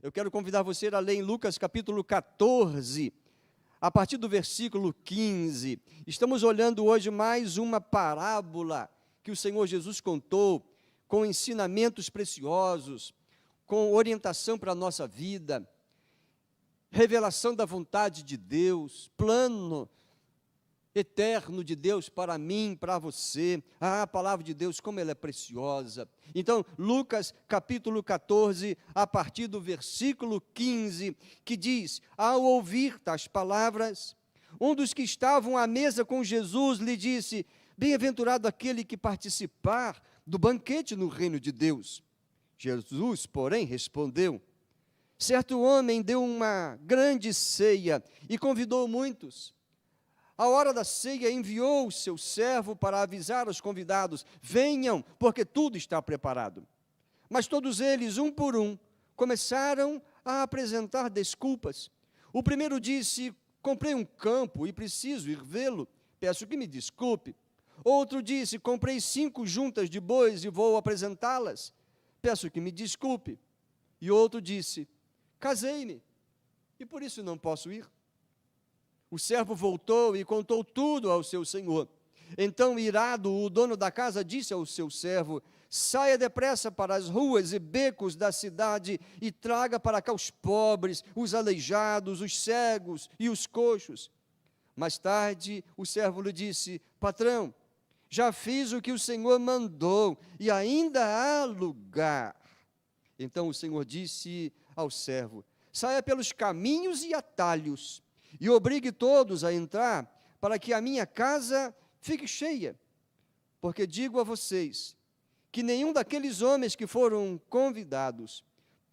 Eu quero convidar você a ler em Lucas capítulo 14, a partir do versículo 15. Estamos olhando hoje mais uma parábola que o Senhor Jesus contou, com ensinamentos preciosos, com orientação para a nossa vida, revelação da vontade de Deus, plano eterno de Deus para mim, para você. A palavra de Deus, como ela é preciosa. Então, Lucas capítulo 14, a partir do versículo 15, que diz: ao ouvir tais palavras, um dos que estavam à mesa com Jesus lhe disse: bem-aventurado aquele que participar do banquete no reino de Deus. Jesus, porém, respondeu: certo homem deu uma grande ceia e convidou muitos. À hora da ceia, enviou o seu servo para avisar os convidados: venham, porque tudo está preparado. Mas todos eles, um por um, começaram a apresentar desculpas. O primeiro disse: comprei um campo e preciso ir vê-lo, peço que me desculpe. Outro disse: comprei 5 juntas de bois e vou apresentá-las, peço que me desculpe. E outro disse: casei-me e por isso não posso ir. O servo voltou e contou tudo ao seu senhor. Então, irado, o dono da casa disse ao seu servo: saia depressa para as ruas e becos da cidade e traga para cá os pobres, os aleijados, os cegos e os coxos. Mais tarde, o servo lhe disse: patrão, já fiz o que o senhor mandou e ainda há lugar. Então o senhor disse ao servo: saia pelos caminhos e atalhos e obrigue todos a entrar, para que a minha casa fique cheia. Porque digo a vocês, que nenhum daqueles homens que foram convidados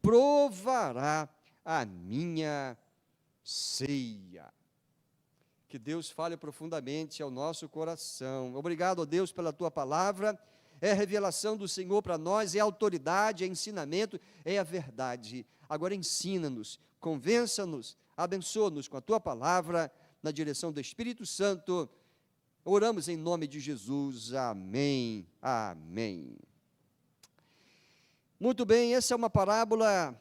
provará a minha ceia. Que Deus fale profundamente ao nosso coração. Obrigado, ó Deus, pela tua palavra. É revelação do Senhor para nós, é autoridade, é ensinamento, é a verdade. Agora ensina-nos, convença-nos, abençoa-nos com a tua palavra, na direção do Espírito Santo. Oramos em nome de Jesus. Amém. Amém. Muito bem, essa é uma parábola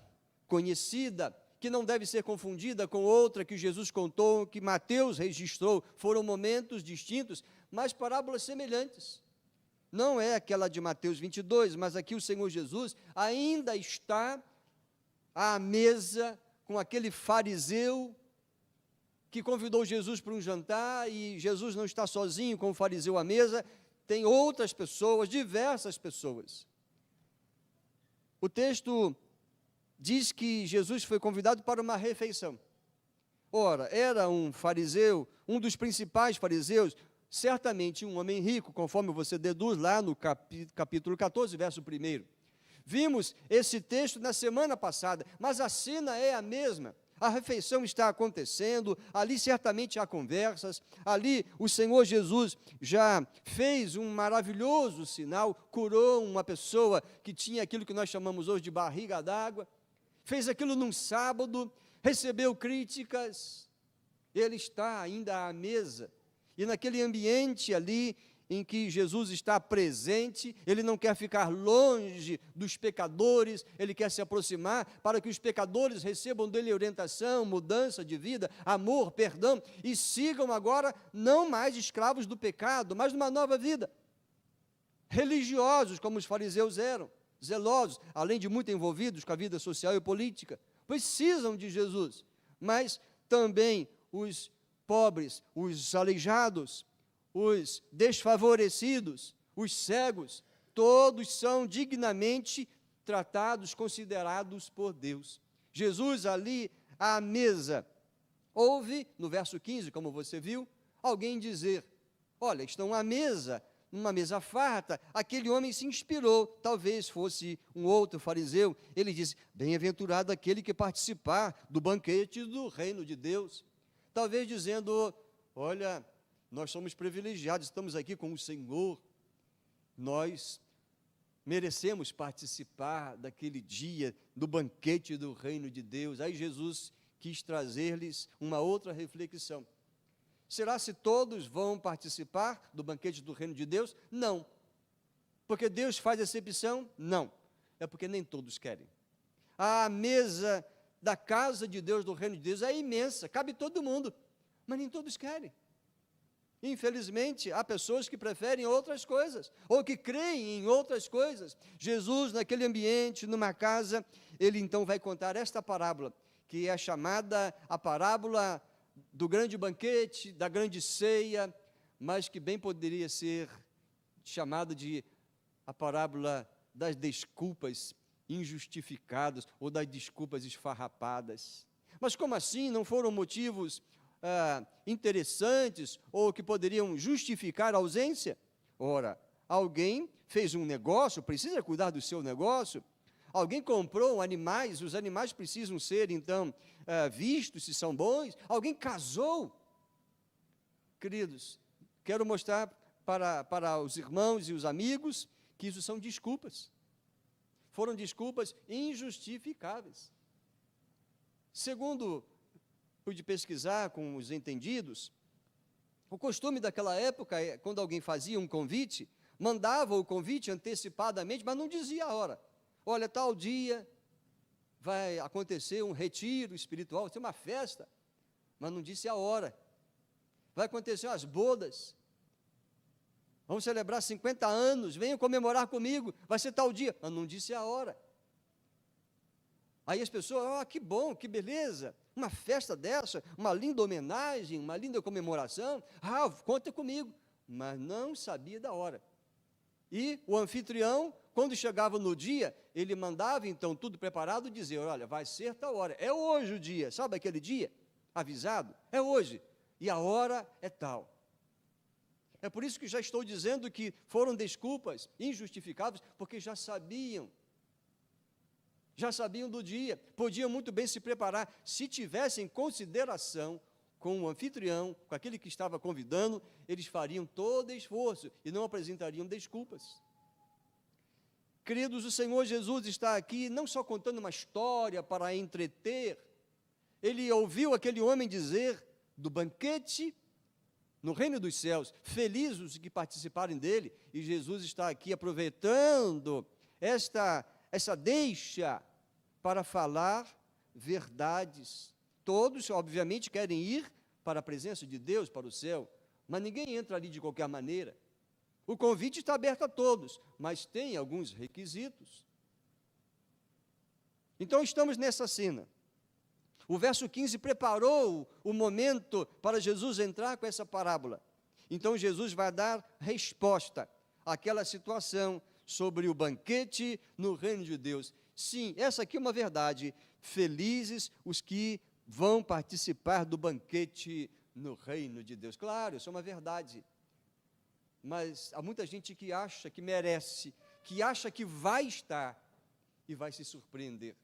conhecida, que não deve ser confundida com outra que Jesus contou, que Mateus registrou. Foram momentos distintos, mas parábolas semelhantes. Não é aquela de Mateus 22, mas aqui o Senhor Jesus ainda está à mesa com aquele fariseu que convidou Jesus para um jantar, e Jesus não está sozinho com o fariseu à mesa, tem outras pessoas, diversas pessoas. O texto diz que Jesus foi convidado para uma refeição. Ora, era um fariseu, um dos principais fariseus, certamente um homem rico, conforme você deduz lá no capítulo 14, verso 1. Vimos esse texto na semana passada, mas a cena é a mesma. A refeição está acontecendo, ali certamente há conversas, ali o Senhor Jesus já fez um maravilhoso sinal, curou uma pessoa que tinha aquilo que nós chamamos hoje de barriga d'água, fez aquilo num sábado, recebeu críticas, ele está ainda à mesa, e naquele ambiente ali, em que Jesus está presente, ele não quer ficar longe dos pecadores, ele quer se aproximar para que os pecadores recebam dele orientação, mudança de vida, amor, perdão, e sigam agora não mais escravos do pecado, mas numa nova vida. Religiosos, como os fariseus eram, zelosos, além de muito envolvidos com a vida social e política, precisam de Jesus, mas também os pobres, os aleijados, os desfavorecidos, os cegos, todos são dignamente tratados, considerados por Deus. Jesus ali à mesa, ouve, no verso 15, como você viu, alguém dizer: olha, estão à mesa, numa mesa farta. Aquele homem se inspirou, talvez fosse um outro fariseu. Ele disse: bem-aventurado aquele que participar do banquete do reino de Deus. Talvez dizendo: olha, nós somos privilegiados, estamos aqui com o Senhor, nós merecemos participar daquele dia, do banquete do reino de Deus. Aí Jesus quis trazer-lhes uma outra reflexão. Será se todos vão participar do banquete do reino de Deus? Não. Porque Deus faz exceção? Não. É porque nem todos querem. À mesa da casa de Deus, do reino de Deus, é imensa, cabe todo mundo, mas nem todos querem. Infelizmente, há pessoas que preferem outras coisas, ou que creem em outras coisas. Jesus, naquele ambiente, numa casa, ele então vai contar esta parábola, que é chamada a parábola do grande banquete, da grande ceia, mas que bem poderia ser chamada de a parábola das desculpas injustificadas, ou das desculpas esfarrapadas. Mas como assim? Não foram motivos interessantes ou que poderiam justificar a ausência? Ora, alguém fez um negócio, precisa cuidar do seu negócio, alguém comprou animais, os animais precisam ser então vistos se são bons, alguém casou. Queridos, quero mostrar para os irmãos e os amigos que isso são desculpas, foram desculpas injustificáveis. Segundo pude pesquisar com os entendidos, o costume daquela época, quando alguém fazia um convite, mandava o convite antecipadamente, mas não dizia a hora. Olha, tal dia vai acontecer um retiro espiritual, vai ter uma festa, mas não disse a hora. Vai acontecer as bodas, vamos celebrar 50 anos, venham comemorar comigo, vai ser tal dia, mas não disse a hora. Aí as pessoas, que bom, que beleza, uma festa dessa, uma linda homenagem, uma linda comemoração, conta comigo, mas não sabia da hora. E o anfitrião, quando chegava no dia, ele mandava então tudo preparado, dizer, olha, vai ser tal hora, é hoje o dia, sabe aquele dia? Avisado, é hoje, e a hora é tal. É por isso que já estou dizendo que foram desculpas injustificáveis, porque já sabiam do dia, podiam muito bem se preparar, se tivessem consideração com o anfitrião, com aquele que estava convidando, eles fariam todo esforço e não apresentariam desculpas. Queridos, o Senhor Jesus está aqui não só contando uma história para entreter, ele ouviu aquele homem dizer do banquete no reino dos céus, felizes os que participarem dele, e Jesus está aqui aproveitando essa deixa para falar verdades. Todos, obviamente, querem ir para a presença de Deus, para o céu, mas ninguém entra ali de qualquer maneira. O convite está aberto a todos, mas tem alguns requisitos. Então, estamos nessa cena. O verso 15 preparou o momento para Jesus entrar com essa parábola. Então, Jesus vai dar resposta àquela situação sobre o banquete no reino de Deus. Sim, essa aqui é uma verdade. Felizes os que vão participar do banquete no reino de Deus. Claro, isso é uma verdade. Mas há muita gente que acha que merece, que acha que vai estar e vai se surpreender.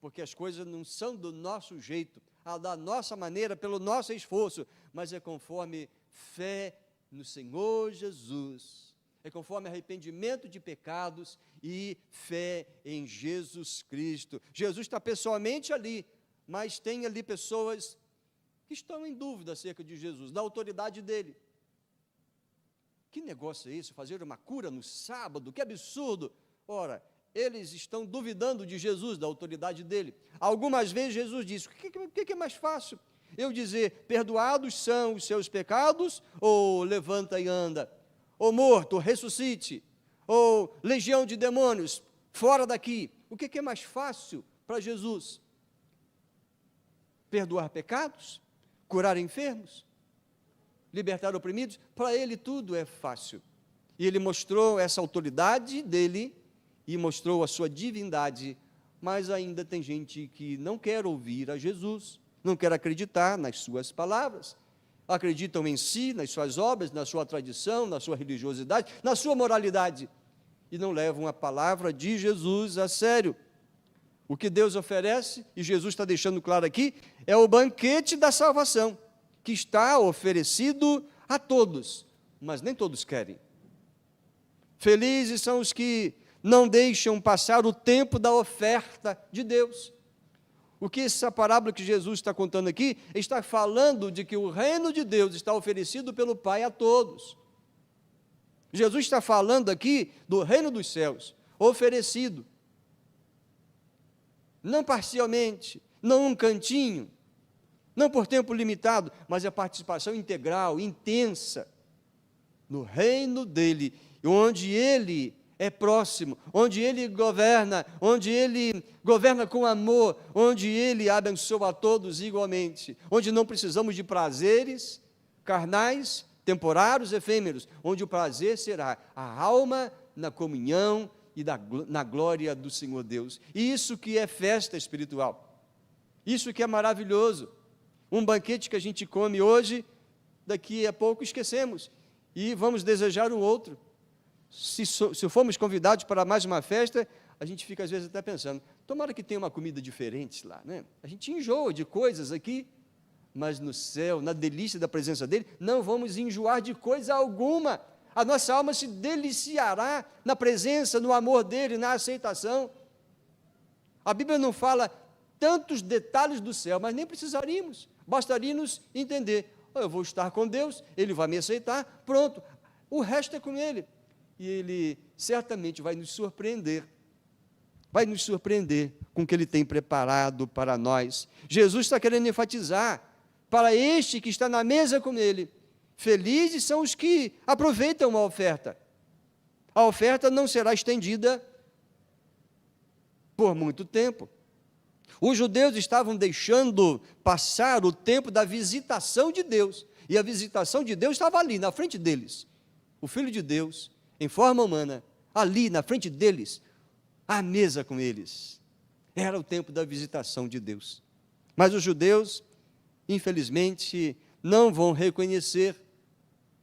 Porque as coisas não são do nosso jeito, da nossa maneira, pelo nosso esforço, mas é conforme fé no Senhor Jesus. É conforme arrependimento de pecados e fé em Jesus Cristo. Jesus está pessoalmente ali, mas tem ali pessoas que estão em dúvida acerca de Jesus, da autoridade dele. Que negócio é esse? Fazer uma cura no sábado? Que absurdo! Ora, eles estão duvidando de Jesus, da autoridade dele. Algumas vezes Jesus disse, o que é mais fácil? Eu dizer, perdoados são os seus pecados, ou levanta e anda, ou morto, ressuscite, ou legião de demônios, fora daqui. O que é mais fácil para Jesus? Perdoar pecados? Curar enfermos? Libertar oprimidos? Para ele tudo é fácil. E ele mostrou essa autoridade dele, e mostrou a sua divindade, mas ainda tem gente que não quer ouvir a Jesus, não quer acreditar nas suas palavras, acreditam em si, nas suas obras, na sua tradição, na sua religiosidade, na sua moralidade, e não levam a palavra de Jesus a sério. O que Deus oferece, e Jesus está deixando claro aqui, é o banquete da salvação, que está oferecido a todos, mas nem todos querem. Felizes são os que não deixam passar o tempo da oferta de Deus. O que essa parábola que Jesus está contando aqui, está falando de que o reino de Deus está oferecido pelo Pai a todos. Jesus está falando aqui do reino dos céus, oferecido. Não parcialmente, não um cantinho, não por tempo limitado, mas a participação integral, intensa, no reino dele, onde ele é próximo, onde ele governa com amor, onde ele abençoa a todos igualmente, onde não precisamos de prazeres carnais, temporários, efêmeros, onde o prazer será a alma na comunhão e na glória do Senhor Deus. Isso que é festa espiritual, isso que é maravilhoso. Um banquete que a gente come hoje, daqui a pouco esquecemos, e vamos desejar um outro. Se formos convidados para mais uma festa, a gente fica às vezes até pensando, tomara que tenha uma comida diferente lá, né? A gente enjoa de coisas aqui, mas no céu, na delícia da presença dele, não vamos enjoar de coisa alguma. A nossa alma se deliciará na presença, no amor dele, na aceitação. A Bíblia não fala tantos detalhes do céu, mas nem precisaríamos, bastaria nos entender, eu vou estar com Deus, ele vai me aceitar, pronto, o resto é com ele. E ele certamente vai nos surpreender com o que ele tem preparado para nós. Jesus está querendo enfatizar, para este que está na mesa com ele, felizes são os que aproveitam a oferta. A oferta não será estendida por muito tempo. Os judeus estavam deixando passar o tempo da visitação de Deus, e a visitação de Deus estava ali, na frente deles. O Filho de Deus, em forma humana, ali na frente deles, à mesa com eles. Era o tempo da visitação de Deus. Mas os judeus, infelizmente, não vão reconhecer,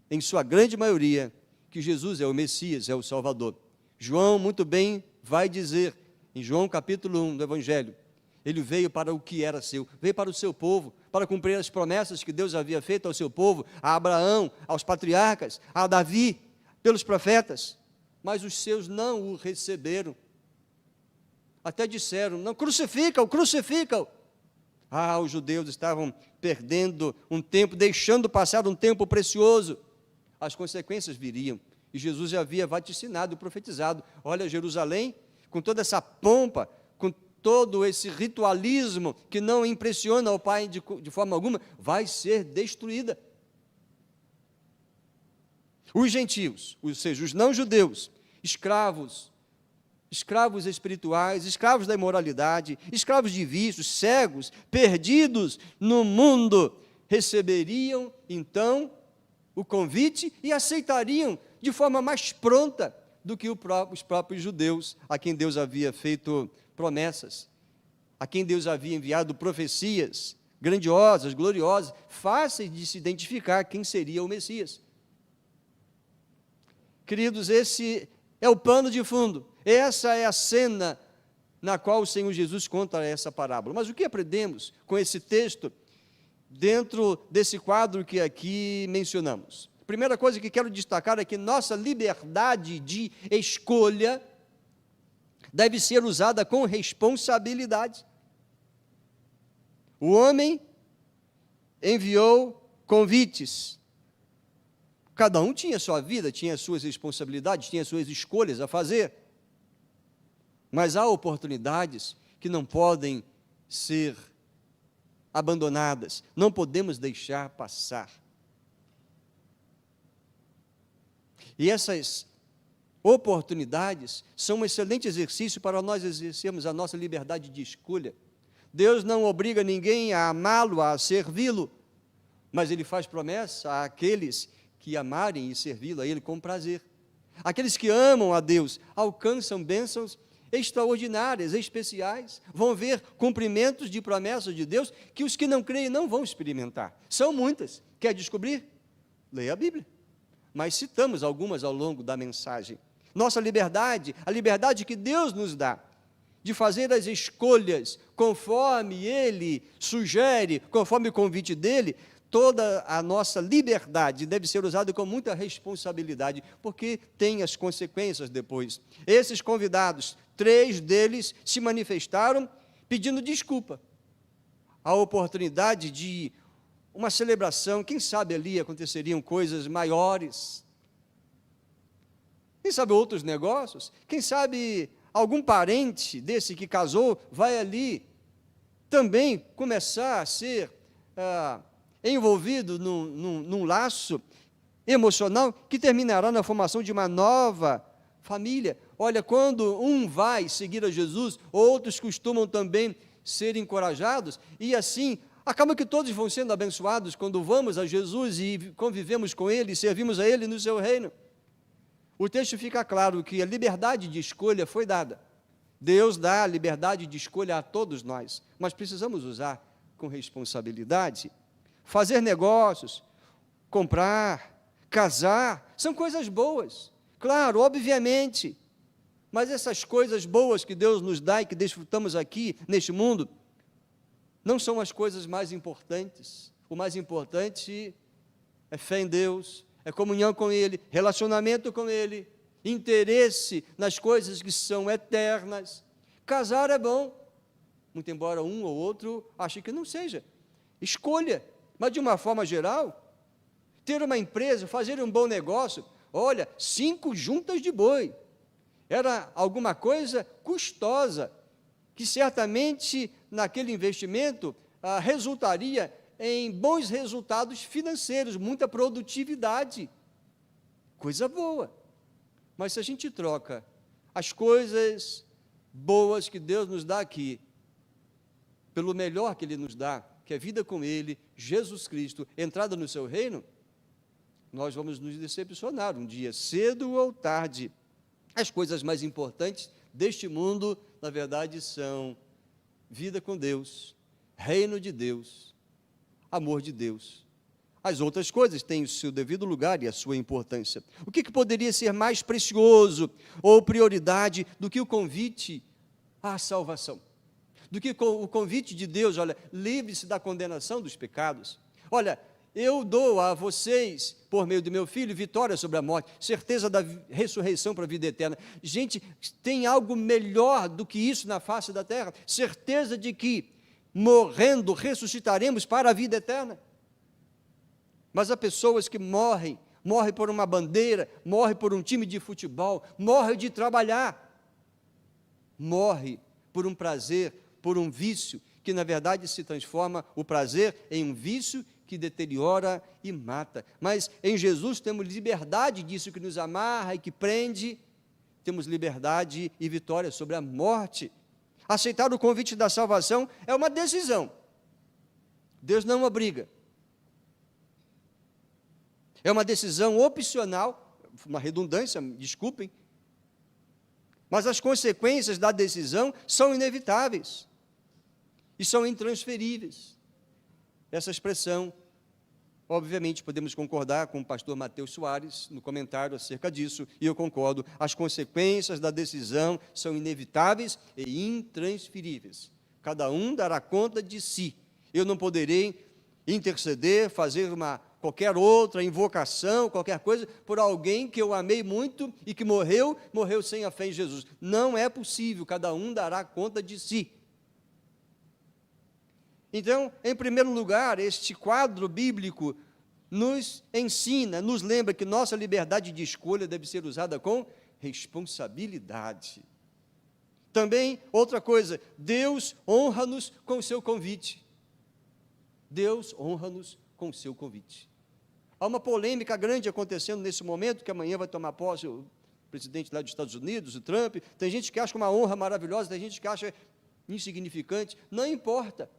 em sua grande maioria, que Jesus é o Messias, é o Salvador. João muito bem vai dizer, em João capítulo 1 do Evangelho, ele veio para o que era seu, veio para o seu povo, para cumprir as promessas que Deus havia feito ao seu povo, a Abraão, aos patriarcas, a Davi, pelos profetas, mas os seus não o receberam. Até disseram, não, crucificam. Os judeus estavam perdendo um tempo, deixando passar um tempo precioso. As consequências viriam, e Jesus já havia vaticinado e profetizado, olha, Jerusalém, com toda essa pompa, com todo esse ritualismo que não impressiona o Pai de forma alguma, vai ser destruída. Os gentios, ou seja, os não-judeus, escravos espirituais, escravos da imoralidade, escravos de vícios, cegos, perdidos no mundo, receberiam, então, o convite e aceitariam de forma mais pronta do que os próprios judeus, a quem Deus havia feito promessas, a quem Deus havia enviado profecias grandiosas, gloriosas, fáceis de se identificar quem seria o Messias. Queridos, esse é o pano de fundo, essa é a cena na qual o Senhor Jesus conta essa parábola. Mas o que aprendemos com esse texto dentro desse quadro que aqui mencionamos? A primeira coisa que quero destacar é que nossa liberdade de escolha deve ser usada com responsabilidade. O homem enviou convites. Cada um tinha sua vida, tinha suas responsabilidades, tinha suas escolhas a fazer. Mas há oportunidades que não podem ser abandonadas, não podemos deixar passar. E essas oportunidades são um excelente exercício para nós exercermos a nossa liberdade de escolha. Deus não obriga ninguém a amá-lo, a servi-lo, mas Ele faz promessa àqueles que amarem e servi-lo a Ele com prazer. Aqueles que amam a Deus alcançam bênçãos extraordinárias, especiais, vão ver cumprimentos de promessas de Deus que os que não creem não vão experimentar. São muitas. Quer descobrir? Leia a Bíblia. Mas citamos algumas ao longo da mensagem. Nossa liberdade, a liberdade que Deus nos dá, de fazer as escolhas conforme Ele sugere, conforme o convite dEle, toda a nossa liberdade deve ser usada com muita responsabilidade, porque tem as consequências depois. Esses convidados, 3 deles se manifestaram pedindo desculpa. A oportunidade de uma celebração, quem sabe ali aconteceriam coisas maiores, quem sabe outros negócios, quem sabe algum parente desse que casou vai ali também começar a ser envolvido num laço emocional que terminará na formação de uma nova família. Olha, quando um vai seguir a Jesus, outros costumam também ser encorajados, e assim, acaba que todos vão sendo abençoados quando vamos a Jesus e convivemos com Ele, e servimos a Ele no seu reino. O texto fica claro que a liberdade de escolha foi dada. Deus dá a liberdade de escolha a todos nós, mas precisamos usar com responsabilidade. Fazer negócios, comprar, casar, são coisas boas, claro, obviamente, mas essas coisas boas que Deus nos dá e que desfrutamos aqui neste mundo, não são as coisas mais importantes. O mais importante é fé em Deus, é comunhão com Ele, relacionamento com Ele, interesse nas coisas que são eternas. Casar é bom, muito embora um ou outro ache que não seja. Escolha, mas de uma forma geral, ter uma empresa, fazer um bom negócio, olha, 5 juntas de boi, era alguma coisa custosa, que certamente naquele investimento resultaria em bons resultados financeiros, muita produtividade, coisa boa. Mas se a gente troca as coisas boas que Deus nos dá aqui, pelo melhor que Ele nos dá, que é vida com Ele, Jesus Cristo, entrada no seu reino, nós vamos nos decepcionar um dia, cedo ou tarde. As coisas mais importantes deste mundo, na verdade, são vida com Deus, reino de Deus, amor de Deus. As outras coisas têm o seu devido lugar e a sua importância. O que poderia ser mais precioso ou prioridade do que o convite à salvação? Do que o convite de Deus, olha, livre-se da condenação dos pecados. Olha, eu dou a vocês, por meio do meu Filho, vitória sobre a morte, certeza da ressurreição para a vida eterna. Gente, tem algo melhor do que isso na face da terra? Certeza de que, morrendo, ressuscitaremos para a vida eterna. Mas há pessoas que morrem por uma bandeira, morrem por um time de futebol, morrem de trabalhar, morrem por um prazer, por um vício, que na verdade se transforma o prazer em um vício que deteriora e mata. Mas em Jesus temos liberdade disso que nos amarra e que prende, temos liberdade e vitória sobre a morte. Aceitar o convite da salvação é uma decisão. Deus não obriga. É uma decisão opcional, uma redundância, desculpem, mas as consequências da decisão são inevitáveis e são intransferíveis. Essa expressão, obviamente, podemos concordar com o pastor Mateus Soares no comentário acerca disso, e eu concordo, as consequências da decisão são inevitáveis e intransferíveis. Cada um dará conta de si. Eu não poderei interceder, fazer qualquer outra invocação, qualquer coisa, por alguém que eu amei muito e que morreu sem a fé em Jesus. Não é possível, cada um dará conta de si. Então, em primeiro lugar, este quadro bíblico nos ensina, nos lembra que nossa liberdade de escolha deve ser usada com responsabilidade. Também, outra coisa, Deus honra-nos com o seu convite. Deus honra-nos com o seu convite. Há uma polêmica grande acontecendo nesse momento, que amanhã vai tomar posse o presidente lá dos Estados Unidos, o Trump. Tem gente que acha uma honra maravilhosa, tem gente que acha insignificante. Não importa.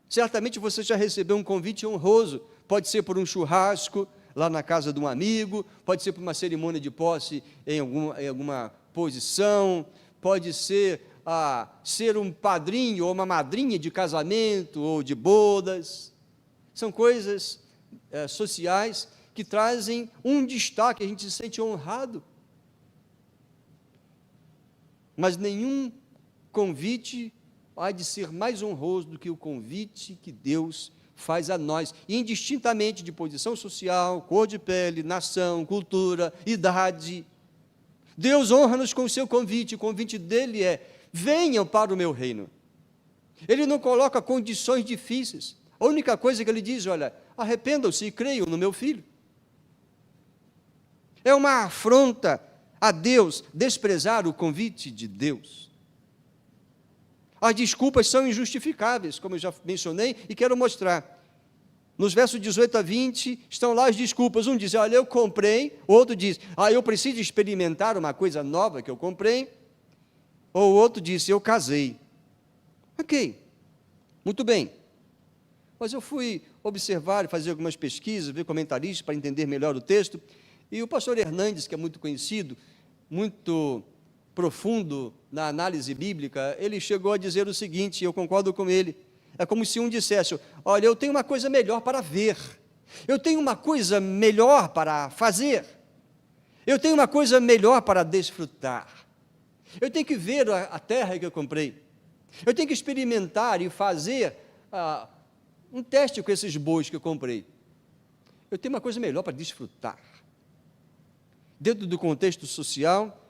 Certamente você já recebeu um convite honroso, pode ser por um churrasco, lá na casa de um amigo, pode ser por uma cerimônia de posse em alguma posição, pode ser ser um padrinho ou uma madrinha de casamento ou de bodas. São coisas sociais que trazem um destaque, a gente se sente honrado. Mas nenhum convite há de ser mais honroso do que o convite que Deus faz a nós, indistintamente de posição social, cor de pele, nação, cultura, idade. Deus honra-nos com o seu convite, o convite dele é: venham para o meu reino. Ele não coloca condições difíceis, a única coisa que ele diz, olha, arrependam-se e creiam no meu Filho. É uma afronta a Deus desprezar o convite de Deus. As desculpas são injustificáveis, como eu já mencionei, e quero mostrar. Nos versos 18 a 20, estão lá as desculpas. Um diz, olha, eu comprei. O outro diz, eu preciso experimentar uma coisa nova que eu comprei. Ou o outro disse, eu casei. Ok, muito bem. Mas eu fui observar e fazer algumas pesquisas, ver comentaristas para entender melhor o texto. E o pastor Hernandes, que é muito conhecido, muito profundo na análise bíblica, ele chegou a dizer o seguinte, e eu concordo com ele. É como se um dissesse, olha, eu tenho uma coisa melhor para ver, eu tenho uma coisa melhor para fazer, eu tenho uma coisa melhor para desfrutar, eu tenho que ver a terra que eu comprei, eu tenho que experimentar e fazer um teste com esses bois que eu comprei, eu tenho uma coisa melhor para desfrutar. Dentro do contexto social,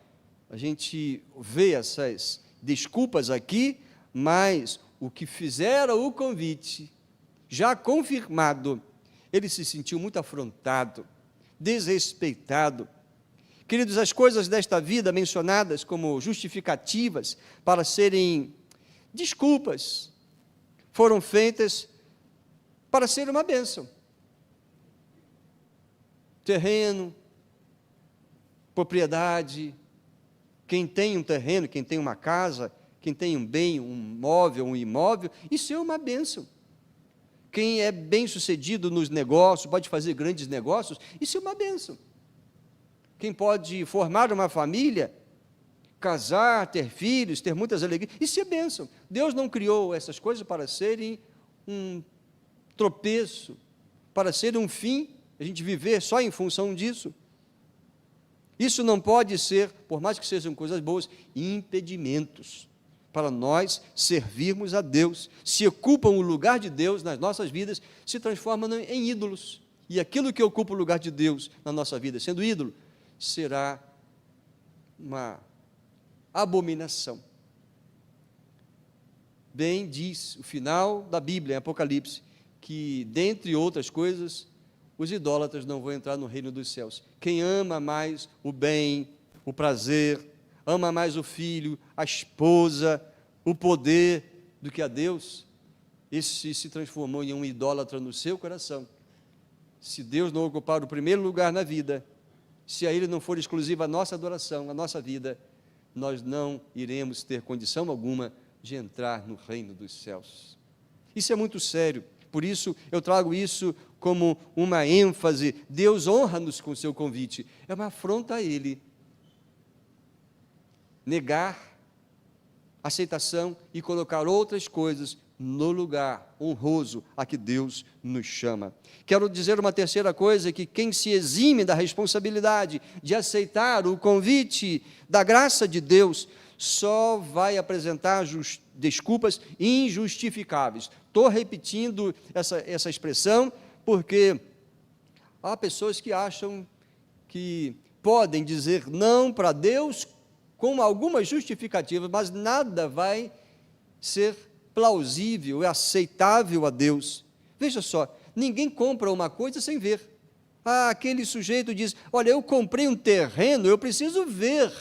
a gente vê essas desculpas aqui, mas o que fizeram o convite, já confirmado, ele se sentiu muito afrontado, desrespeitado. Queridos, as coisas desta vida mencionadas como justificativas para serem desculpas, foram feitas para ser uma bênção. Terreno, propriedade, quem tem um terreno, quem tem uma casa, quem tem um bem, um móvel, um imóvel, isso é uma bênção. Quem é bem-sucedido nos negócios, pode fazer grandes negócios, isso é uma bênção. Quem pode formar uma família, casar, ter filhos, ter muitas alegrias, isso é bênção. Deus não criou essas coisas para serem um tropeço, para ser um fim, a gente viver só em função disso. Isso não pode ser, por mais que sejam coisas boas, impedimentos para nós servirmos a Deus. Se ocupam o lugar de Deus nas nossas vidas, se transformam em ídolos. E aquilo que ocupa o lugar de Deus na nossa vida, sendo ídolo, será uma abominação. Bem diz o final da Bíblia, em Apocalipse, que, dentre outras coisas, os idólatras não vão entrar no reino dos céus. Quem ama mais o bem, o prazer, ama mais o filho, a esposa, o poder do que a Deus, esse se transformou em um idólatra no seu coração. Se Deus não ocupar o primeiro lugar na vida, se a Ele não for exclusiva a nossa adoração, a nossa vida, nós não iremos ter condição alguma de entrar no reino dos céus. Isso é muito sério, por isso eu trago isso como uma ênfase. Deus honra-nos com o seu convite, é uma afronta a Ele negar aceitação e colocar outras coisas no lugar honroso a que Deus nos chama. Quero dizer uma terceira coisa, que quem se exime da responsabilidade de aceitar o convite da graça de Deus, só vai apresentar desculpas injustificáveis. Estou repetindo essa expressão, porque há pessoas que acham que podem dizer não para Deus com algumas justificativas, mas nada vai ser plausível e aceitável a Deus. Veja só, ninguém compra uma coisa sem ver. Aquele sujeito diz, olha, eu comprei um terreno, eu preciso ver.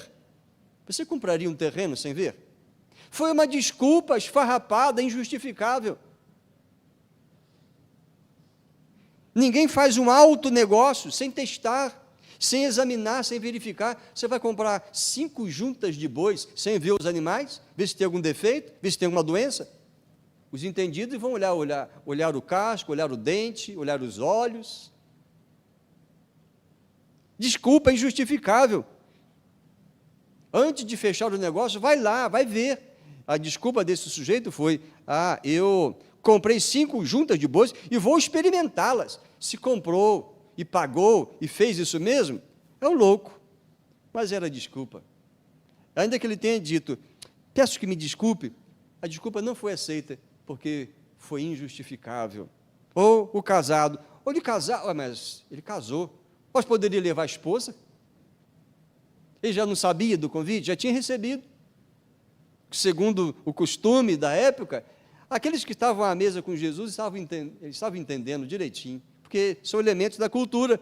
Você compraria um terreno sem ver? Foi uma desculpa esfarrapada, injustificável. Ninguém faz um alto negócio sem testar, sem examinar, sem verificar. Você vai comprar 5 juntas de bois sem ver os animais, ver se tem algum defeito, ver se tem alguma doença? Os entendidos vão olhar o casco, olhar o dente, olhar os olhos. Desculpa, é injustificável. Antes de fechar o negócio, vai lá, vai ver. A desculpa desse sujeito foi, eu comprei 5 juntas de bois e vou experimentá-las. Se comprou e pagou e fez isso mesmo, é um louco. Mas era desculpa. Ainda que ele tenha dito, peço que me desculpe, a desculpa não foi aceita, porque foi injustificável. Ou o casado, mas ele casou, mas poderia levar a esposa? Ele já não sabia do convite? Já tinha recebido. Segundo o costume da época, aqueles que estavam à mesa com Jesus estavam entendendo direitinho, porque são elementos da cultura.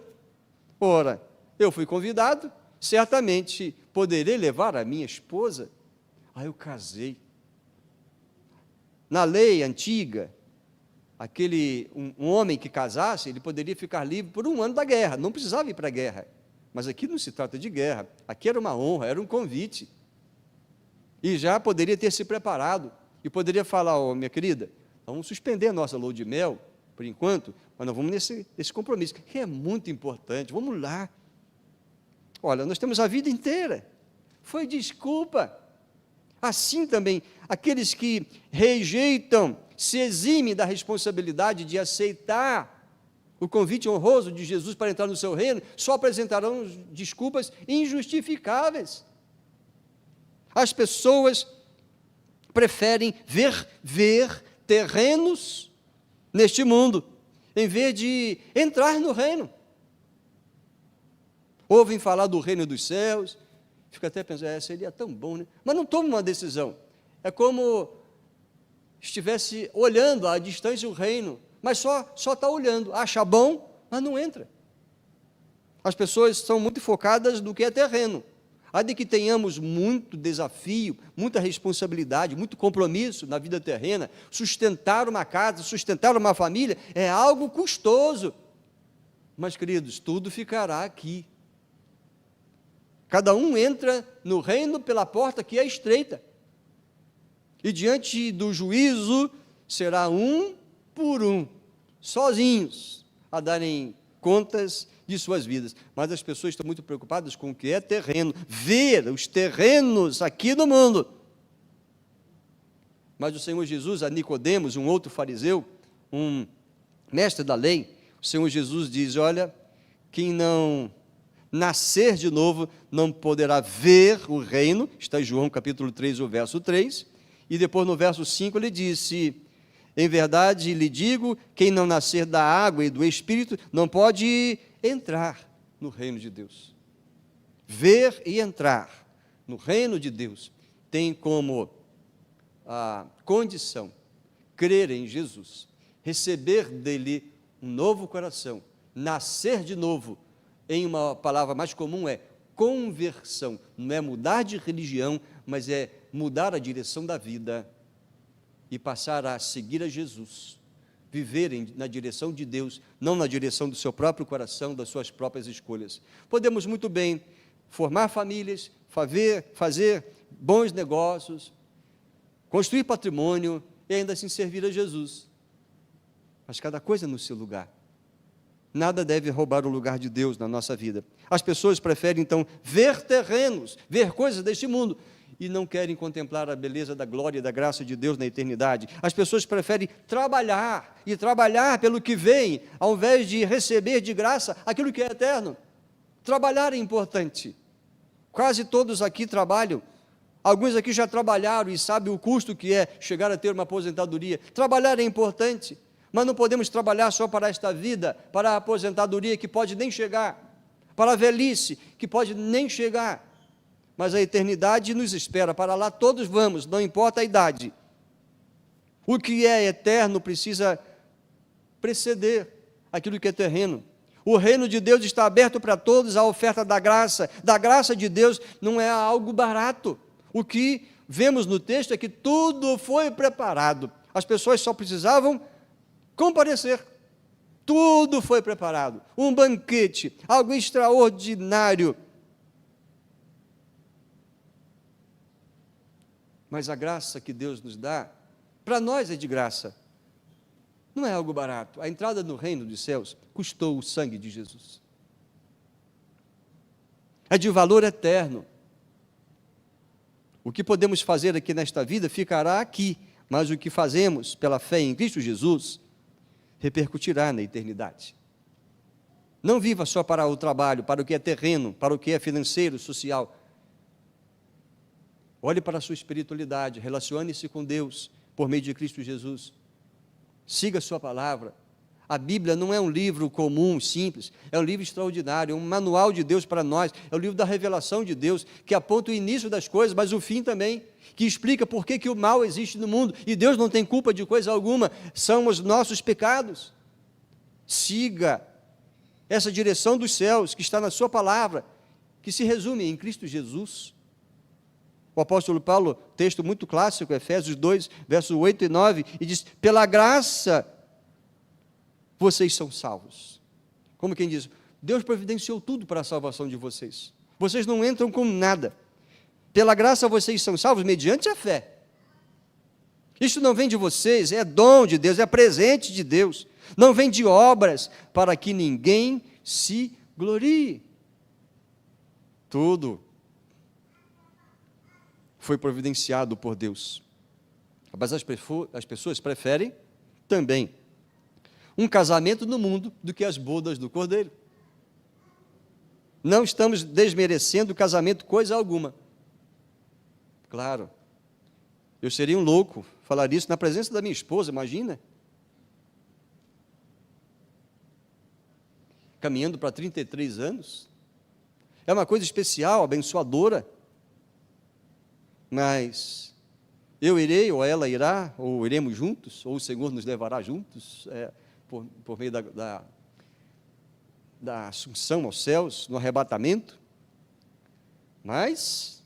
Ora, eu fui convidado, certamente poderei levar a minha esposa. Eu casei. Na lei antiga, um homem que casasse, ele poderia ficar livre por 1 ano da guerra, não precisava ir para a guerra. Mas aqui não se trata de guerra, aqui era uma honra, era um convite. E já poderia ter se preparado, e poderia falar: ó, minha querida, vamos suspender a nossa lua de mel, por enquanto, mas nós vamos nesse compromisso, que é muito importante, vamos lá. Olha, nós temos a vida inteira, foi desculpa. Assim também, aqueles que rejeitam, se eximem da responsabilidade de aceitar o convite honroso de Jesus para entrar no seu reino, só apresentarão desculpas injustificáveis. As pessoas preferem ver terrenos neste mundo, em vez de entrar no reino. Ouvem falar do reino dos céus, fica até pensando, seria tão bom, né? Mas não toma uma decisão. É como estivesse olhando à distância o reino, mas só está olhando, acha bom, mas não entra. As pessoas são muito focadas no que é terreno. Há de que tenhamos muito desafio, muita responsabilidade, muito compromisso na vida terrena. Sustentar uma casa, sustentar uma família é algo custoso. Mas, queridos, tudo ficará aqui. Cada um entra no reino pela porta que é estreita. E diante do juízo será um por um, sozinhos, a darem contas de suas vidas. Mas as pessoas estão muito preocupadas com o que é terreno, ver os terrenos aqui no mundo. Mas o Senhor Jesus, a Nicodemos, um outro fariseu, um mestre da lei, o Senhor Jesus diz: olha, quem não nascer de novo não poderá ver o reino. Está em João capítulo 3, o verso 3, e depois no verso 5 ele disse: em verdade lhe digo, quem não nascer da água e do Espírito não pode entrar no reino de Deus. Ver e entrar no reino de Deus tem como a condição crer em Jesus, receber dele um novo coração, nascer de novo. Em uma palavra mais comum é conversão, não é mudar de religião, mas é mudar a direção da vida e passar a seguir a Jesus, viverem na direção de Deus, não na direção do seu próprio coração, das suas próprias escolhas. Podemos muito bem formar famílias, fazer bons negócios, construir patrimônio e ainda assim servir a Jesus, mas cada coisa no seu lugar. Nada deve roubar o lugar de Deus na nossa vida. As pessoas preferem, então, ver terrenos, ver coisas deste mundo, e não querem contemplar a beleza da glória e da graça de Deus na eternidade. As pessoas preferem trabalhar, e trabalhar pelo que vem, ao invés de receber de graça aquilo que é eterno. Trabalhar é importante. Quase todos aqui trabalham. Alguns aqui já trabalharam e sabem o custo que é chegar a ter uma aposentadoria. Trabalhar é importante. Mas não podemos trabalhar só para esta vida, para a aposentadoria que pode nem chegar, para a velhice que pode nem chegar, mas a eternidade nos espera, para lá todos vamos, não importa a idade. O que é eterno precisa preceder aquilo que é terreno. O reino de Deus está aberto para todos, a oferta da graça de Deus não é algo barato. O que vemos no texto é que tudo foi preparado, as pessoas só precisavam comparecer, tudo foi preparado, um banquete, algo extraordinário. Mas a graça que Deus nos dá, para nós é de graça, não é algo barato. A entrada no reino dos céus custou o sangue de Jesus, é de valor eterno. O que podemos fazer aqui nesta vida ficará aqui, mas o que fazemos pela fé em Cristo Jesus repercutirá na eternidade. Não viva só para o trabalho, para o que é terreno, para o que é financeiro, social. Olhe para a sua espiritualidade, relacione-se com Deus por meio de Cristo Jesus. Siga a sua palavra. A Bíblia não é um livro comum, simples, é um livro extraordinário, é um manual de Deus para nós, é o livro da revelação de Deus, que aponta o início das coisas, mas o fim também, que explica por que o mal existe no mundo, e Deus não tem culpa de coisa alguma, são os nossos pecados. Siga essa direção dos céus, que está na sua palavra, que se resume em Cristo Jesus. O apóstolo Paulo, texto muito clássico, Efésios 2, versos 8 e 9, e diz: pela graça vocês são salvos. Como quem diz, Deus providenciou tudo para a salvação de vocês. Vocês não entram com nada. Pela graça vocês são salvos mediante a fé. Isso não vem de vocês, é dom de Deus, é presente de Deus. Não vem de obras, para que ninguém se glorie. Tudo foi providenciado por Deus. Mas as pessoas preferem também um casamento no mundo do que as bodas do Cordeiro. Não estamos desmerecendo o casamento coisa alguma. Claro, eu seria um louco falar isso na presença da minha esposa, imagina. Caminhando para 33 anos. É uma coisa especial, abençoadora. Mas eu irei, ou ela irá, ou iremos juntos, ou o Senhor nos levará juntos, por meio da assunção aos céus, no arrebatamento. Mas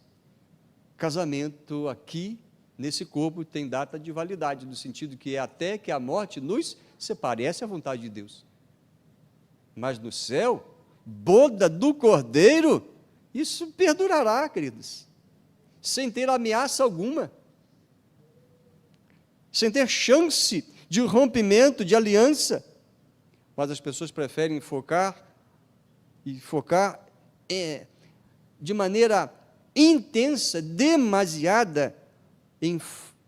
casamento aqui, nesse corpo, tem data de validade, no sentido que é até que a morte nos separe. Essa é a vontade de Deus. Mas no céu, boda do Cordeiro, isso perdurará, queridos, sem ter ameaça alguma, sem ter chance de rompimento de aliança. Mas as pessoas preferem focar de maneira intensa, demasiada, em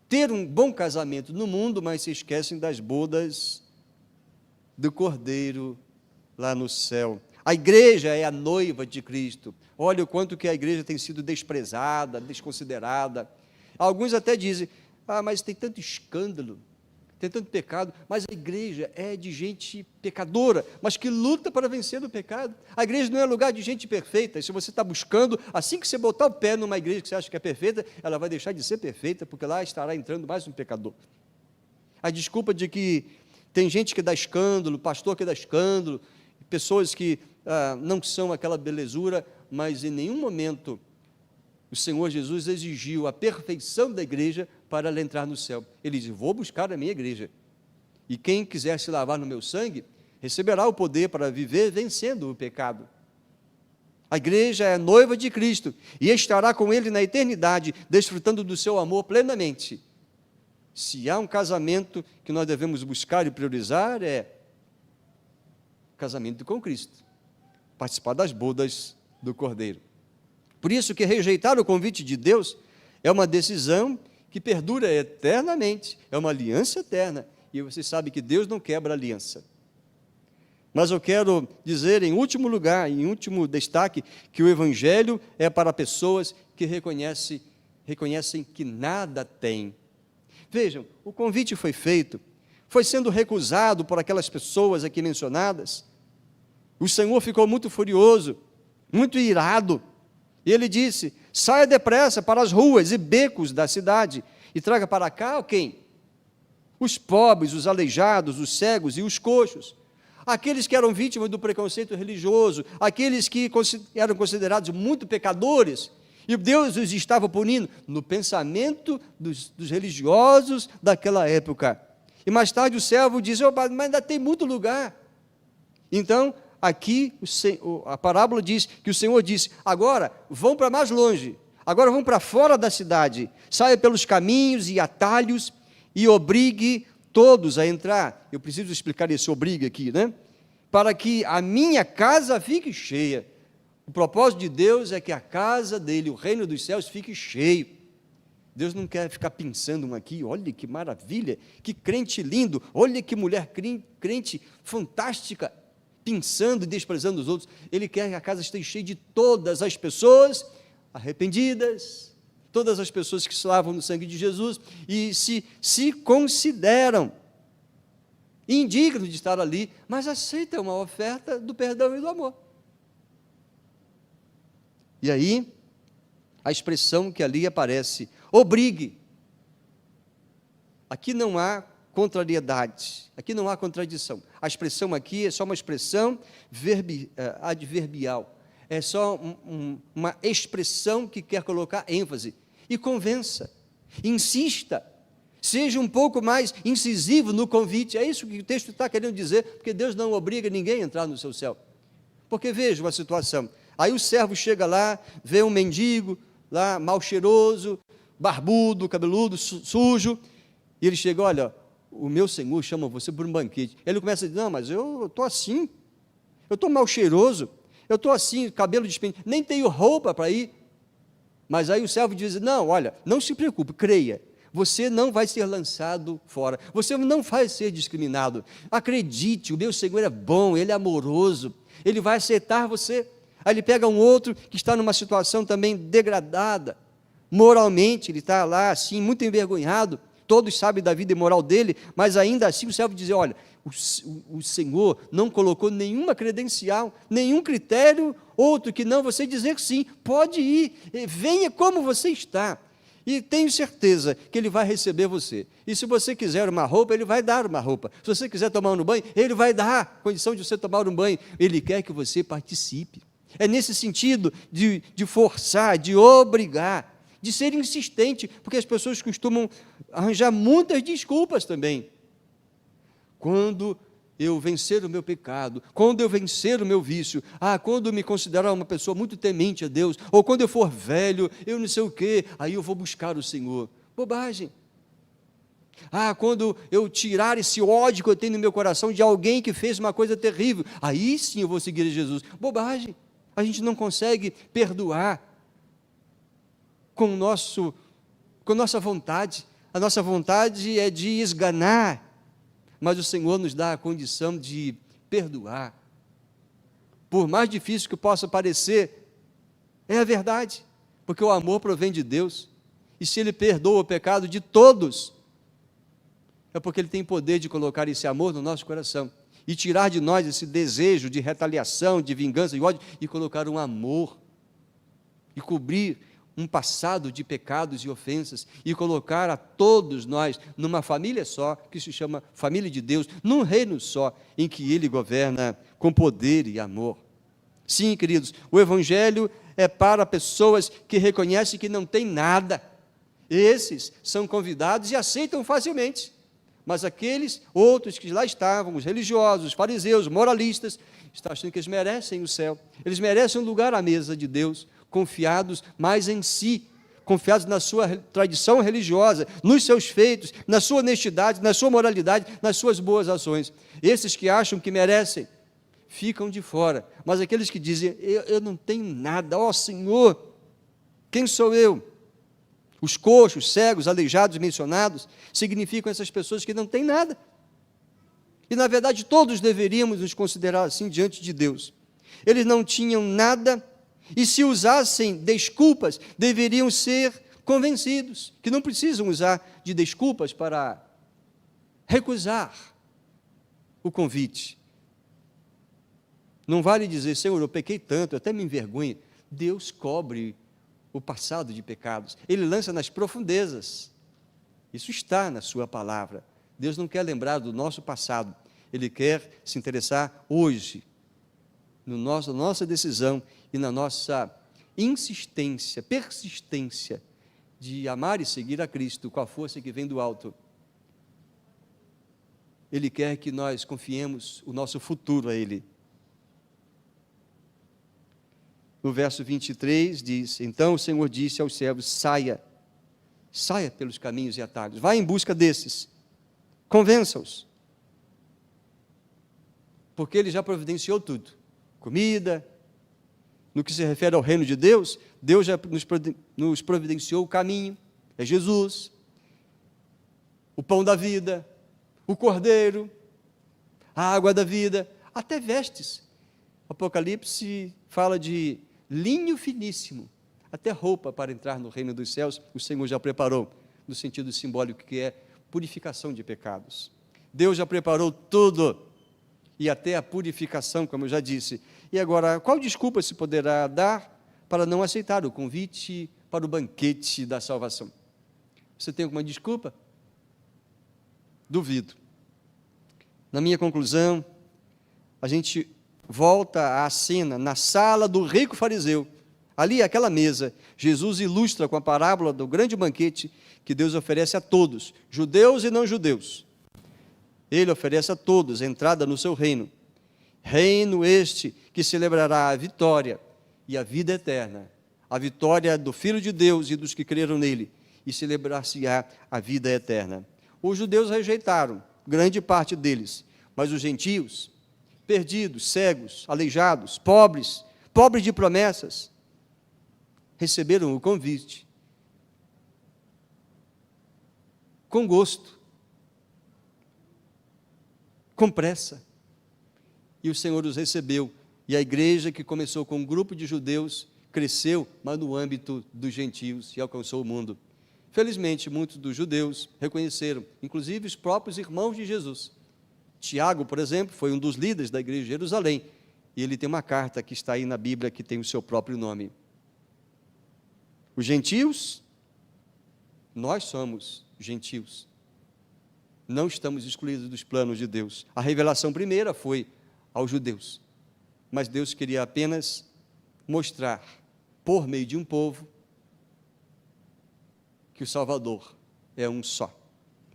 ter um bom casamento no mundo, mas se esquecem das bodas do Cordeiro lá no céu. A igreja é a noiva de Cristo. Olha o quanto que a igreja tem sido desprezada, desconsiderada. Alguns até dizem, mas tem tanto escândalo, tem tanto pecado, mas a igreja é de gente pecadora, mas que luta para vencer o pecado. A igreja não é lugar de gente perfeita, e se você está buscando, assim que você botar o pé numa igreja que você acha que é perfeita, ela vai deixar de ser perfeita, porque lá estará entrando mais um pecador. A desculpa de que tem gente que dá escândalo, pastor que dá escândalo, pessoas que não são aquela belezura, mas em nenhum momento o Senhor Jesus exigiu a perfeição da igreja para ela entrar no céu. Ele diz, vou buscar a minha igreja, e quem quiser se lavar no meu sangue, receberá o poder para viver vencendo o pecado. A igreja é a noiva de Cristo, e estará com Ele na eternidade, desfrutando do seu amor plenamente. Se há um casamento que nós devemos buscar e priorizar, é casamento com Cristo, participar das bodas do Cordeiro. Por isso que rejeitar o convite de Deus é uma decisão que perdura eternamente, é uma aliança eterna, e você sabe que Deus não quebra aliança. Mas eu quero dizer, em último lugar, em último destaque, que o Evangelho é para pessoas que reconhecem que nada têm. Vejam, o convite foi feito, foi sendo recusado por aquelas pessoas aqui mencionadas. O Senhor ficou muito furioso, muito irado, e Ele disse, saia depressa para as ruas e becos da cidade, e traga para cá quem? Os pobres, os aleijados, os cegos e os coxos, aqueles que eram vítimas do preconceito religioso, aqueles que eram considerados muito pecadores, e Deus os estava punindo no pensamento dos religiosos daquela época. E mais tarde o servo disse, mas ainda tem muito lugar. Então, aqui a parábola diz que o Senhor disse, agora vão para mais longe, agora vão para fora da cidade, saia pelos caminhos e atalhos e obrigue todos a entrar. Eu preciso explicar esse obrigue aqui, né? Para que a minha casa fique cheia. O propósito de Deus é que a casa dele, o reino dos céus, fique cheio. Deus não quer ficar pensando um aqui, olha que maravilha, que crente lindo, olha que mulher crente fantástica, pensando e desprezando os outros. Ele quer que a casa esteja cheia de todas as pessoas arrependidas, todas as pessoas que se lavam no sangue de Jesus e se consideram indignos de estar ali, mas aceitam uma oferta do perdão e do amor. E aí, a expressão que ali aparece, obrigue. Aqui não há contrariedade, aqui não há contradição. A expressão aqui é só uma expressão adverbial, é só uma expressão que quer colocar ênfase. e convença, insista, seja um pouco mais incisivo no convite. É isso que o texto está querendo dizer, porque Deus não obriga ninguém a entrar no seu céu. Porque veja uma situação, aí o servo chega lá, vê um mendigo lá, mal cheiroso, barbudo, cabeludo, sujo, e ele chega, olha, o meu Senhor chama você por um banquete. Ele começa a dizer, não, mas eu estou assim, eu estou mal cheiroso, eu estou assim, cabelo despenteado, nem tenho roupa para ir. Mas aí o servo diz, não, olha, não se preocupe, creia, você não vai ser lançado fora, você não vai ser discriminado, acredite, o meu Senhor é bom, Ele é amoroso, Ele vai aceitar você. Aí ele pega um outro que está numa situação também degradada, moralmente, ele está lá assim, muito envergonhado, todos sabem da vida imoral dele, mas ainda assim o servo diz, olha, o Senhor não colocou nenhuma credencial, nenhum critério, outro que não você dizer sim, pode ir, venha como você está, e tenho certeza que Ele vai receber você, e se você quiser uma roupa, Ele vai dar uma roupa, se você quiser tomar um banho, Ele vai dar condição de você tomar um banho, Ele quer que você participe, é nesse sentido de forçar, de obrigar, de ser insistente, porque as pessoas costumam arranjar muitas desculpas também, quando eu vencer o meu pecado, quando eu vencer o meu vício, quando eu me considerar uma pessoa muito temente a Deus, ou quando eu for velho, eu não sei o quê, aí eu vou buscar o Senhor. Bobagem. Quando eu tirar esse ódio que eu tenho no meu coração de alguém que fez uma coisa terrível, aí sim eu vou seguir Jesus. Bobagem. A gente não consegue perdoar com nossa vontade. A nossa vontade é de esganar, mas o Senhor nos dá a condição de perdoar. Por mais difícil que possa parecer, é a verdade, porque o amor provém de Deus, e se Ele perdoa o pecado de todos, é porque Ele tem poder de colocar esse amor no nosso coração, e tirar de nós esse desejo de retaliação, de vingança, de ódio, e colocar um amor, e cobrir um passado de pecados e ofensas, e colocar a todos nós numa família só, que se chama família de Deus, num reino só, em que Ele governa com poder e amor. Sim, queridos, o Evangelho é para pessoas que reconhecem que não tem nada, esses são convidados e aceitam facilmente, mas aqueles outros que lá estavam, os religiosos, os fariseus, os moralistas, estão achando que eles merecem o céu, eles merecem um lugar à mesa de Deus, confiados mais em si, confiados na sua tradição religiosa, nos seus feitos, na sua honestidade, na sua moralidade, nas suas boas ações. Esses que acham que merecem, ficam de fora, mas aqueles que dizem, eu não tenho nada, ó Senhor, quem sou eu? Os coxos, cegos, aleijados mencionados, significam essas pessoas que não têm nada, e na verdade todos deveríamos nos considerar assim diante de Deus. Eles não tinham nada, e se usassem desculpas, deveriam ser convencidos, que não precisam usar de desculpas para recusar o convite. Não vale dizer, Senhor, eu pequei tanto, eu até me envergonho. Deus cobre o passado de pecados, Ele lança nas profundezas, isso está na sua palavra. Deus não quer lembrar do nosso passado, Ele quer se interessar hoje, na nossa decisão e na nossa insistência, persistência de amar e seguir a Cristo com a força que vem do alto. Ele quer que nós confiemos o nosso futuro a Ele. No verso 23 diz, então o Senhor disse aos servos, saia pelos caminhos e atalhos, vá em busca desses, convença-os, porque Ele já providenciou tudo, comida. No que se refere ao reino de Deus, Deus já nos providenciou o caminho, é Jesus, o pão da vida, o cordeiro, a água da vida, até vestes. O Apocalipse fala de linho finíssimo, até roupa para entrar no reino dos céus, o Senhor já preparou, no sentido simbólico que é purificação de pecados. Deus já preparou tudo, e até a purificação, como eu já disse. E agora, qual desculpa se poderá dar para não aceitar o convite para o banquete da salvação? Você tem alguma desculpa? Duvido. Na minha conclusão, a gente volta à cena, na sala do rico fariseu, Ali, aquela mesa, Jesus ilustra com a parábola do grande banquete que Deus oferece a todos, judeus e não judeus. Ele oferece a todos a entrada no seu reino. Reino este que celebrará a vitória e a vida eterna. A vitória do Filho de Deus e dos que creram nele. E celebrar-se-á a vida eterna. Os judeus rejeitaram, grande parte deles. Mas os gentios, perdidos, cegos, aleijados, pobres de promessas, receberam o convite com gosto, com pressa. E o Senhor os recebeu. E a igreja, que começou com um grupo de judeus, cresceu, mas no âmbito dos gentios, e alcançou o mundo. Felizmente, muitos dos judeus reconheceram, inclusive os próprios irmãos de Jesus. Tiago, por exemplo, foi um dos líderes da igreja de Jerusalém, e ele tem uma carta que está aí na Bíblia, que tem o seu próprio nome. Os gentios, nós somos gentios. Não estamos excluídos dos planos de Deus. A revelação primeira foi aos judeus, mas Deus queria apenas mostrar, por meio de um povo, que o Salvador é um só.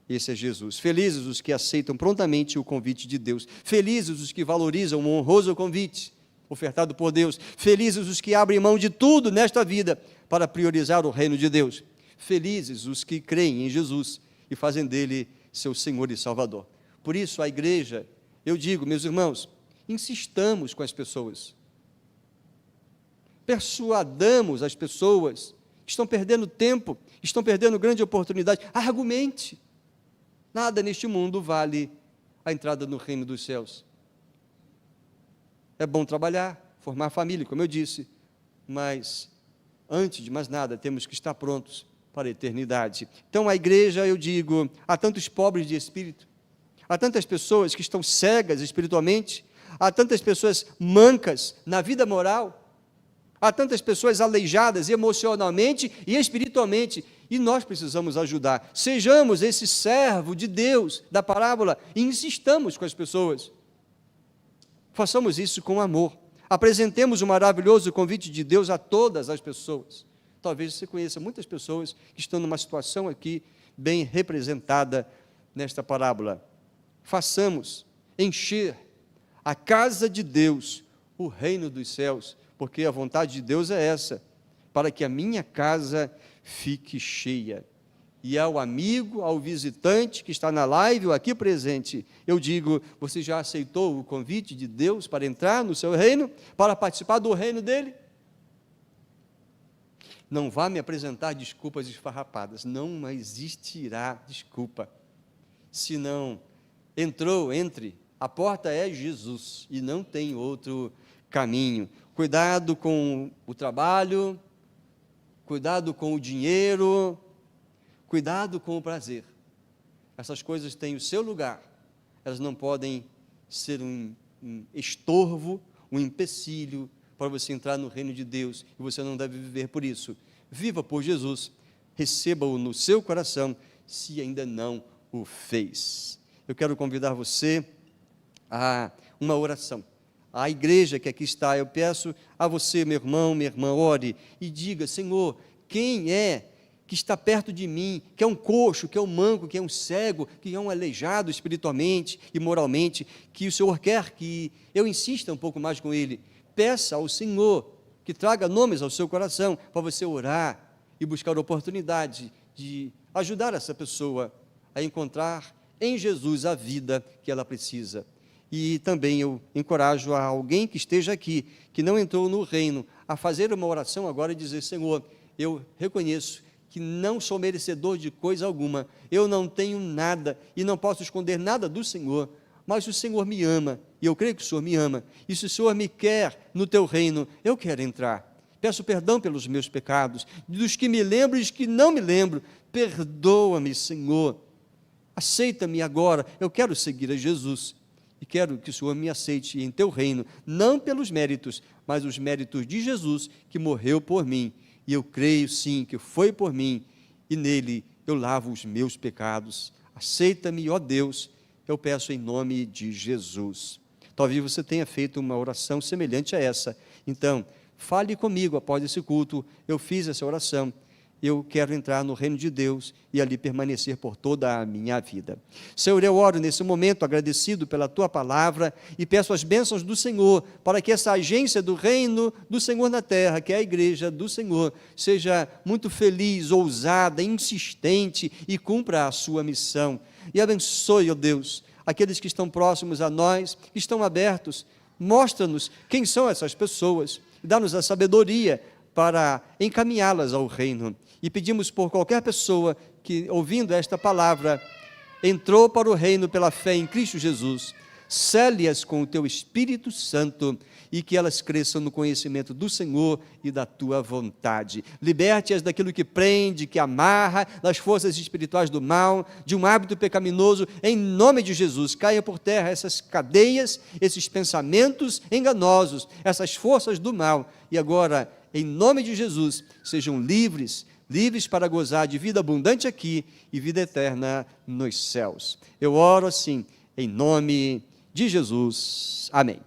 Esse é Jesus. Felizes os que aceitam prontamente o convite de Deus. Felizes os que valorizam o honroso convite ofertado por Deus. Felizes os que abrem mão de tudo nesta vida para priorizar o reino de Deus. Felizes os que creem em Jesus e fazem dele seu Senhor e Salvador. Por isso, a igreja, eu digo, meus irmãos, insistamos com as pessoas. Persuadamos as pessoas que estão perdendo tempo, estão perdendo grande oportunidade. Argumente. Nada neste mundo vale a entrada no reino dos céus. É bom trabalhar, formar família, como eu disse, mas antes de mais nada temos que estar prontos para a eternidade. Então a igreja, eu digo, há tantos pobres de espírito, há tantas pessoas que estão cegas espiritualmente, há tantas pessoas mancas na vida moral, há tantas pessoas aleijadas emocionalmente e espiritualmente, e nós precisamos ajudar. Sejamos esse servo de Deus da parábola e insistamos com as pessoas. Façamos isso com amor. Apresentemos o maravilhoso convite de Deus a todas as pessoas. Talvez você conheça muitas pessoas que estão numa situação aqui bem representada nesta parábola. Façamos encher a casa de Deus, o reino dos céus, porque a vontade de Deus é essa, para que a minha casa fique cheia. E ao amigo, ao visitante que está na live ou aqui presente, eu digo, você já aceitou o convite de Deus para entrar no seu reino, para participar do reino dele? Não vá me apresentar desculpas esfarrapadas, não existirá desculpa. Se não entrou, entre, a porta é Jesus e não tem outro caminho. Cuidado com o trabalho, cuidado com o dinheiro, cuidado com o prazer. Essas coisas têm o seu lugar, elas não podem ser um estorvo, um empecilho para você entrar no reino de Deus, e você não deve viver por isso. Viva por Jesus, receba-o no seu coração, se ainda não o fez. Eu quero convidar você a uma oração. A igreja que aqui está, eu peço a você, meu irmão, minha irmã, ore e diga, Senhor, quem é que está perto de mim, que é um coxo, que é um manco, que é um cego, que é um aleijado espiritualmente e moralmente, que o Senhor quer que eu insista um pouco mais com ele. Peça ao Senhor que traga nomes ao seu coração, para você orar e buscar oportunidade de ajudar essa pessoa a encontrar em Jesus a vida que ela precisa. E também eu encorajo a alguém que esteja aqui, que não entrou no reino, a fazer uma oração agora e dizer, Senhor, eu reconheço que não sou merecedor de coisa alguma, eu não tenho nada e não posso esconder nada do Senhor, mas o Senhor me ama, e eu creio que o Senhor me ama, e se o Senhor me quer no teu reino, eu quero entrar. Peço perdão pelos meus pecados, dos que me lembro e dos que não me lembro, perdoa-me, Senhor, aceita-me agora, eu quero seguir a Jesus, e quero que o Senhor me aceite em teu reino, não pelos méritos, mas os méritos de Jesus, que morreu por mim, e eu creio sim, que foi por mim, e nele eu lavo os meus pecados. Aceita-me, ó Deus, eu peço em nome de Jesus. Talvez você tenha feito uma oração semelhante a essa. Então, fale comigo após esse culto. Eu fiz essa oração. Eu quero entrar no reino de Deus e ali permanecer por toda a minha vida. Senhor, eu oro nesse momento agradecido pela Tua palavra e peço as bênçãos do Senhor para que essa agência do reino do Senhor na terra, que é a igreja do Senhor, seja muito feliz, ousada, insistente e cumpra a sua missão. E abençoe, ó Deus, aqueles que estão próximos a nós, que estão abertos. Mostra-nos quem são essas pessoas, dá-nos a sabedoria para encaminhá-las ao reino. E pedimos por qualquer pessoa que, ouvindo esta palavra, entrou para o reino pela fé em Cristo Jesus, sele-as com o Teu Espírito Santo e que elas cresçam no conhecimento do Senhor e da Tua vontade. Liberte-as daquilo que prende, que amarra, das forças espirituais do mal, de um hábito pecaminoso, em nome de Jesus. Caia por terra essas cadeias, esses pensamentos enganosos, essas forças do mal, e agora, em nome de Jesus, sejam livres para gozar de vida abundante aqui e vida eterna nos céus. Eu oro assim, em nome de Jesus. Amém.